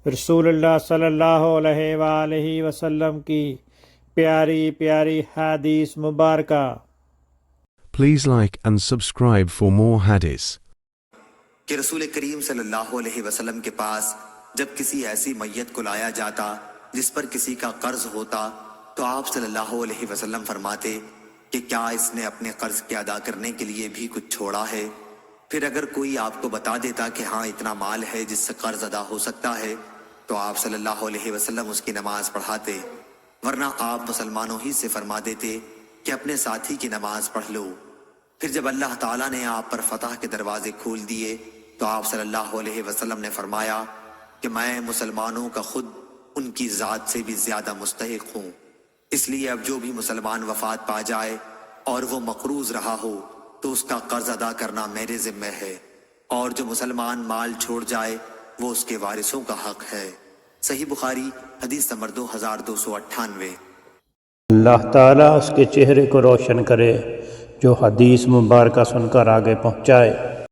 رسول اللہ صلی اللہ علیہ وآلہ وسلم کی پیاری پیاری حدیث مبارکہ۔ Please like and subscribe for more hadiths. کہ رسول کریم صلی اللہ علیہ وسلم کے پاس جب کسی ایسی میت کو لایا جاتا جس پر کسی کا قرض ہوتا تو آپ صلی اللہ علیہ وسلم فرماتے کہ کیا اس نے اپنے قرض کے ادا کرنے کے لیے بھی کچھ چھوڑا ہے؟ پھر اگر کوئی آپ کو بتا دیتا کہ ہاں اتنا مال ہے جس سے قرض ادا ہو سکتا ہے تو آپ صلی اللہ علیہ وسلم اس کی نماز پڑھاتے، ورنہ آپ مسلمانوں ہی سے فرما دیتے کہ اپنے ساتھی کی نماز پڑھ لو۔ پھر جب اللہ تعالیٰ نے آپ پر فتح کے دروازے کھول دیے تو آپ صلی اللہ علیہ وسلم نے فرمایا کہ میں مسلمانوں کا خود ان کی ذات سے بھی زیادہ مستحق ہوں، اس لیے اب جو بھی مسلمان وفات پا جائے اور وہ مقروض رہا ہو تو اس کا قرض ادا کرنا میرے ذمہ ہے، اور جو مسلمان مال چھوڑ جائے وہ اس کے وارثوں کا حق ہے۔ صحیح بخاری حدیث نمبر 2298۔ اللہ تعالیٰ اس کے چہرے کو روشن کرے جو حدیث مبارکہ سن کر آگے پہنچائے۔